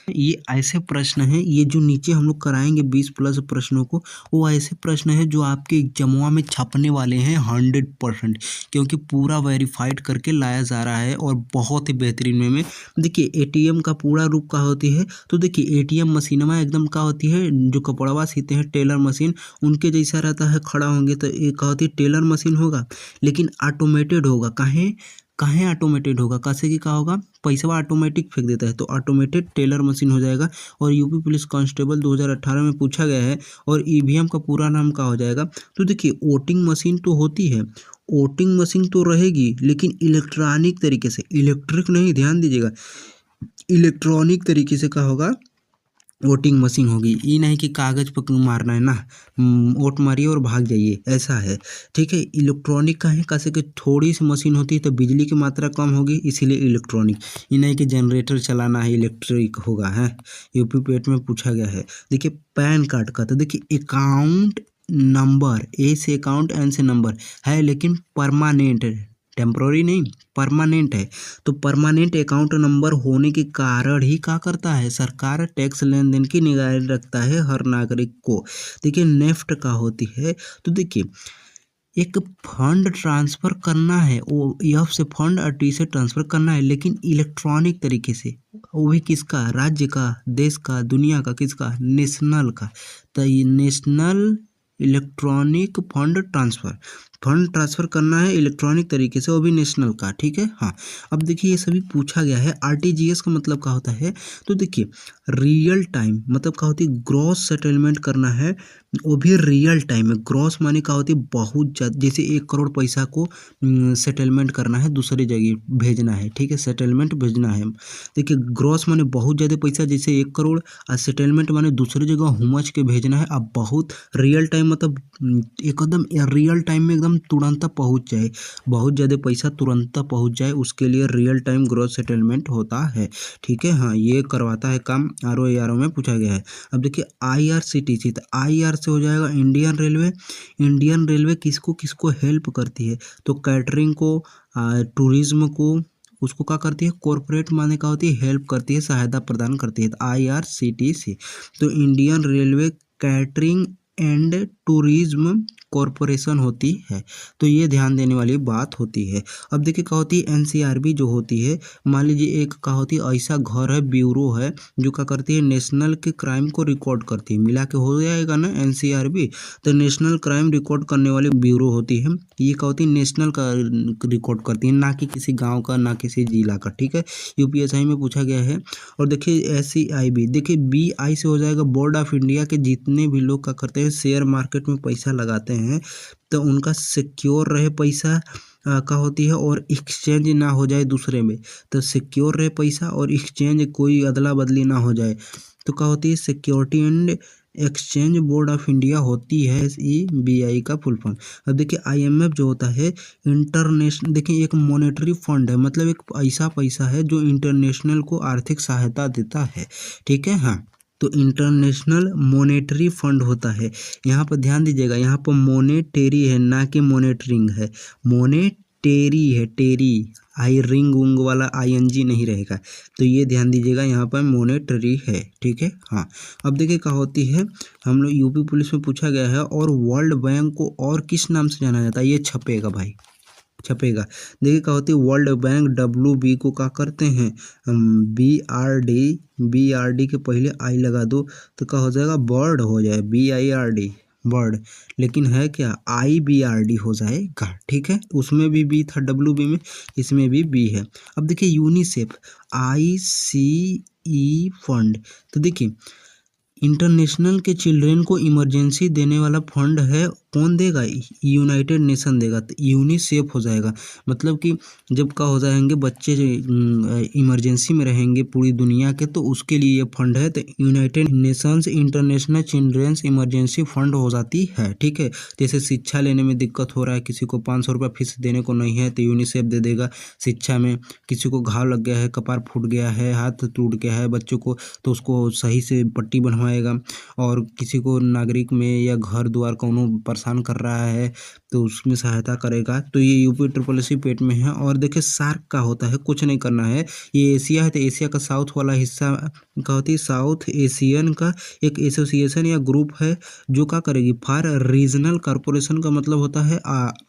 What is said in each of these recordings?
ये ऐसे प्रश्न हैं, ये जो नीचे हम लोग कराएंगे 20 प्लस प्रश्नों को, वो ऐसे प्रश्न हैं जो आपके एग्जामवा में छपने वाले हैं 100%, क्योंकि पूरा वेरीफाइड करके लाया जा रहा है और बहुत ही बेहतरीन वे में। देखिए एटीएम का पूरा रूप का होती है, तो देखिए एटीएम मशीनमा एकदम का होती है, जो कपड़वा सीते हैं टेलर मशीन उनके जैसा रहता है, खड़ा होंगे तो एक का होती है टेलर मशीन होगा, लेकिन ऑटोमेटेड होगा। काहे काहे ऑटोमेटेड होगा, कैसे कि का होगा, पैसा ऑटोमेटिक फेंक देता है, तो ऑटोमेटेड टेलर मशीन हो जाएगा। और यूपी पुलिस कांस्टेबल 2018 में पूछा गया है। और ईवीएम का पूरा नाम क्या हो जाएगा, तो देखिए वोटिंग मशीन तो होती है, वोटिंग मशीन तो रहेगी, लेकिन इलेक्ट्रॉनिक तरीके से, इलेक्ट्रिक नहीं, ध्यान दीजिएगा, इलेक्ट्रॉनिक तरीके से क्या होगा, वोटिंग मशीन होगी। ये नहीं कि कागज पर मारना है ना, वोट मारिए और भाग जाइए, ऐसा है, ठीक है। इलेक्ट्रॉनिक का है, कैसे कि थोड़ी सी मशीन होती है तो बिजली की मात्रा कम होगी, इसीलिए इलेक्ट्रॉनिक। ये नहीं कि जनरेटर चलाना है, इलेक्ट्रिक होगा है। यूपी पेट में पूछा गया है। देखिए पैन कार्ड का, तो देखिए अकाउंट नंबर, ए से अकाउंट, एन से नंबर है, लेकिन परमानेंट, टेम्प्रोरी नहीं, परमानेंट है। तो परमानेंट अकाउंट नंबर होने के कारण ही क्या करता है, सरकार टैक्स लेन देन की निगरानी रखता है हर नागरिक को। देखिए नेफ्ट का होती है, तो देखिए एक फंड ट्रांसफ़र करना है, वो एफ से फंड और टी से ट्रांसफ़र करना है, लेकिन इलेक्ट्रॉनिक तरीके से, वो भी किसका, राज्य का, देश का, दुनिया का, किसका, नेशनल का। तो ये नेशनल इलेक्ट्रॉनिक फंड ट्रांसफ़र करना है इलेक्ट्रॉनिक तरीके से, वो भी नेशनल का, ठीक है। हाँ, अब देखिए ये सभी पूछा गया है। आरटीजीएस का मतलब क्या होता है, तो देखिए रियल टाइम मतलब क्या होती है, ग्रॉस सेटलमेंट करना है, वो भी रियल टाइम में। ग्रॉस माने क्या होती है, बहुत ज़्यादा, जैसे 1 करोड़ पैसा को सेटलमेंट करना है, दूसरी जगह भेजना है, ठीक है, सेटलमेंट भेजना है। देखिए ग्रॉस माने बहुत ज़्यादा पैसा, जैसे 1 करोड़, और सेटलमेंट माने दूसरी जगह हुमच के भेजना है। अब बहुत रियल टाइम मतलब एकदम रियल टाइम में, एकदम तुरंत पहुंच जाए, बहुत ज़्यादा पैसा तुरंत पहुंच जाए, उसके लिए रियल टाइम ग्रॉस सेटलमेंट होता है, ठीक है। हाँ, ये करवाता है काम, आर में पूछा गया है। अब देखिए आईआरसीटीसी, तो आईआर से हो जाएगा इंडियन रेलवे। इंडियन रेलवे किसको किसको हेल्प करती है, तो कैटरिंग को, टूरिज्म को, उसको क्या करती है, कॉरपोरेट माने क्या होती है, हेल्प करती है, सहायता प्रदान करती है, तो आईआरसीटीसी। तो Indian railway catering and tourism corporation होती है, तो ये ध्यान देने वाली बात होती है। अब देखिए क्या होती है, एनसीआरबी जो होती है, मान लीजिए एक क्या होती है, ऐसा घर है, ब्यूरो है, जो क्या करती है, नेशनल के क्राइम को रिकॉर्ड करती है, मिला के हो जाएगा ना एनसीआरबी, तो नेशनल क्राइम रिकॉर्ड करने वाली ब्यूरो होती है। ये क्या होती है, नेशनल का रिकॉर्ड करती है, ना कि किसी गाँव का, ना किसी जिला का, ठीक है। यूपीएसआई में पूछा गया है। और देखिए एससीआईबी, देखिए बीआई से हो जाएगा, बोर्ड ऑफ इंडिया के जितने भी लोग क्या करते हैं, शेयर मार्केट में पैसा लगाते हैं, तो उनका सिक्योर रहे पैसा का होती है, और एक्सचेंज ना हो जाए दूसरे में, तो सिक्योर रहे पैसा और एक्सचेंज कोई अदला बदली ना हो जाए, तो क्या होती है, security and exchange board of India होती है, एसईबीआई का फुल फॉर्म। अब देखिए आईएमएफ जो होता है, इंटरनेशनल, देखिए एक मॉनेटरी फंड है, मतलब एक ऐसा पैसा है जो इंटरनेशनल को आर्थिक सहायता देता है, ठीक है। हाँ, तो इंटरनेशनल मॉनेटरी फंड होता है। यहाँ पर ध्यान दीजिएगा, यहाँ पर मोनेटेरी है, ना कि मॉनेटरिंग है, मोनेटेरी है, टेरी, आई रिंग उंग वाला आईएनजी नहीं रहेगा, तो ये ध्यान दीजिएगा, यहाँ पर मोनेटरी है, ठीक है। हाँ, अब देखिए क्या होती है, हम लोग यूपी पुलिस में पूछा गया है। और वर्ल्ड बैंक को और किस नाम से जाना जाता है, ये छपेगा भाई, छपेगा। देखिए क्या होती है, वर्ल्ड बैंक WB को क्या करते हैं, BRD के पहले आई लगा दो, तो क्या हो जाएगा, बर्ड हो जाए, BIRD, बर्ड, लेकिन है क्या, IBRD हो जाएगा, ठीक है। उसमें भी बी था WB में, इसमें भी बी है। अब देखिए यूनिसेफ, ICE फंड, तो देखिए इंटरनेशनल के चिल्ड्रेन को इमरजेंसी देने वाला फंड है, कौन देगा, यूनाइटेड नेशन देगा, तो यूनिसेफ हो जाएगा। मतलब कि जब का हो जाएंगे बच्चे इमरजेंसी में रहेंगे पूरी दुनिया के, तो उसके लिए ये फंड है, तो United Nations International Children's Emergency Fund हो जाती है, ठीक है। जैसे शिक्षा लेने में दिक्कत हो रहा है, किसी को 500 रुपये फीस देने को नहीं है, तो यूनिसेफ दे देगा शिक्षा में। किसी को घाव लग गया है, कपार फूट गया है, हाथ टूट गया है बच्चों को, तो उसको सही से पट्टी बनवाएगा। और किसी को नागरिक में या घर द्वार कोनो परेशान कर रहा है, तो उसमें सहायता करेगा। तो ये यूपी ट्रिपल एस पेट में है। और देखिए सार्क का होता है, कुछ नहीं करना है, ये एशिया है तो एशिया का साउथ वाला हिस्सा का होती है, साउथ एशियन का एक एसोसिएशन या ग्रुप है जो क्या करेगी, फॉर रीजनल कॉरपोरेशन का मतलब होता है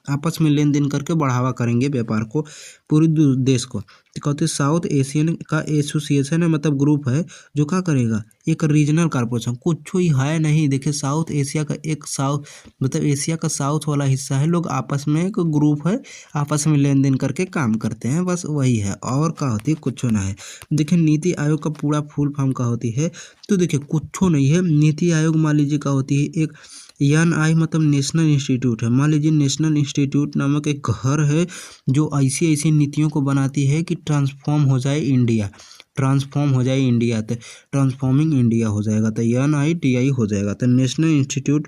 आपस में लेन देन करके बढ़ावा करेंगे व्यापार को पूरे देश को। तो कहते हैं साउथ एशियन का एसोसिएशन है, मतलब ग्रुप है जो क्या करेगा, एक रीजनल कॉरपोरेशन, कुछ ही है नहीं। देखिए साउथ एशिया का एक साउथ मतलब एशिया का साउथ वाला हिस्सा है, लोग आपस में एक ग्रुप है, आपस में लेन देन करके काम करते हैं, बस वही है, और क्या होती है, कुछ ना है। देखिए नीति आयोग का पूरा फुल फॉर्म का होती है, तो देखिए कुछ नहीं है। नीति आयोग मान लीजिए का होती है एक NI मतलब नेशनल इंस्टीट्यूट है। मान लीजिए नेशनल इंस्टीट्यूट नामक एक घर है जो ऐसी ऐसी नीतियों को बनाती है कि ट्रांसफॉर्म हो जाए इंडिया, ट्रांसफॉर्म हो जाए इंडिया, तो ट्रांसफॉर्मिंग इंडिया हो जाएगा, तो NITI हो जाएगा। तो नेशनल इंस्टीट्यूट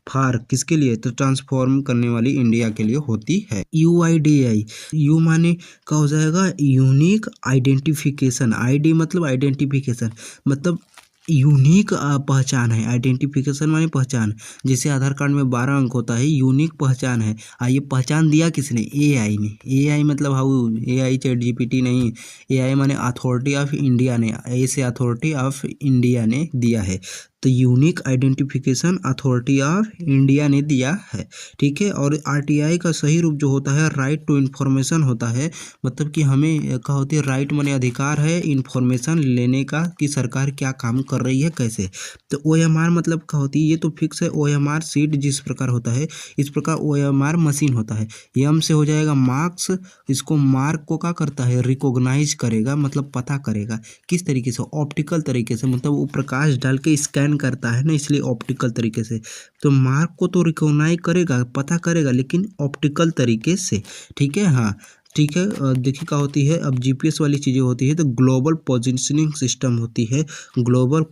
फॉर किसके लिए, तो ट्रांसफॉर्म करने वाली इंडिया के लिए होती है। UIDAI, यू माने का हो जाएगा यूनिक आइडेंटिफिकेशन, ID मतलब आइडेंटिफिकेशन, मतलब यूनिक पहचान है। आइडेंटिफिकेशन माने पहचान, जैसे आधार कार्ड में 12 अंक होता है, यूनिक पहचान है। ये पहचान दिया किसने, AI ने। AI मतलब हाउ, AI ChatGPT नहीं, AI माने अथॉरिटी ऑफ इंडिया ने, ए से अथॉरिटी ऑफ इंडिया ने दिया है, तो unique identification authority of India ने दिया है, ठीक है। और RTI का सही रूप जो होता है राइट टू इन्फॉर्मेशन होता है, मतलब कि हमें क्या होती है, राइट माने अधिकार है इन्फॉर्मेशन लेने का कि सरकार क्या काम कर रही है कैसे। तो OMR मतलब क्या होती है, ये तो फिक्स है, OMR सीट जिस प्रकार होता है इस प्रकार OMR मशीन होता है। M से हो जाएगा मार्क्स, इसको मार्क को क्या करता है, रिकॉग्नाइज करेगा, मतलब पता करेगा किस तरीके से, ऑप्टिकल तरीके से, मतलब वो प्रकाश डाल के स्कैन करता है ना, इसलिए ऑप्टिकल तरीके से। तो मार्क को तो रिकॉग्नाइज करेगा, पता करेगा, लेकिन ऑप्टिकल तरीके से, ठीक है। हाँ ठीक है। देखिए क्या होती है, अब GPS वाली चीज़ें होती है, तो ग्लोबल पोजीशनिंग सिस्टम होती है, ग्लोबल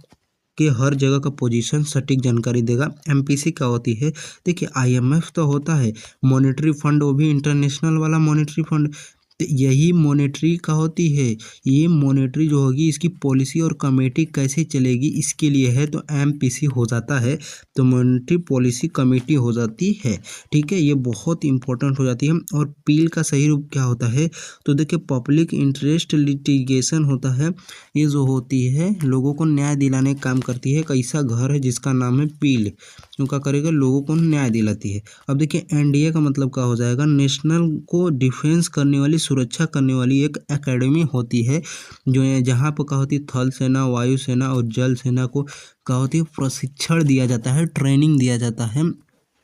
के हर जगह का पोजीशन सटीक जानकारी देगा। MPC क्या होती है, देखिए IMF तो होता है मॉनेटरी फंड, वो भी इंटरनेशनल वाला मॉनेटरी फंड, तो यही मॉनेटरी का होती है। ये मॉनेटरी जो होगी इसकी पॉलिसी और कमेटी कैसे चलेगी इसके लिए है, तो MPC हो जाता है, तो मॉनेटरी पॉलिसी कमेटी हो जाती है, ठीक है। ये बहुत इंपॉर्टेंट हो जाती है। और पील का सही रूप क्या होता है, तो देखिए पब्लिक इंटरेस्ट लिटिगेशन होता है, ये जो होती है लोगों को न्याय दिलाने का काम करती है। एक ऐसा घर है जिसका नाम है पील, जो क्या करेगा, लोगों को न्याय दिलाती है। अब देखिए NDA का मतलब क्या हो जाएगा, नेशनल को डिफेंस करने वाली, सुरक्षा करने वाली एक एकेडमी होती है, जो जहाँ पर क्या होती है थल सेना, वायु सेना और जल सेना को क्या होती है, प्रशिक्षण दिया जाता है, ट्रेनिंग दिया जाता है।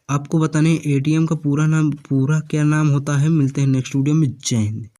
आपको बताने ATM का पूरा नाम, पूरा क्या नाम होता है, मिलते हैं नेक्स्ट वीडियो में। जय हिंद।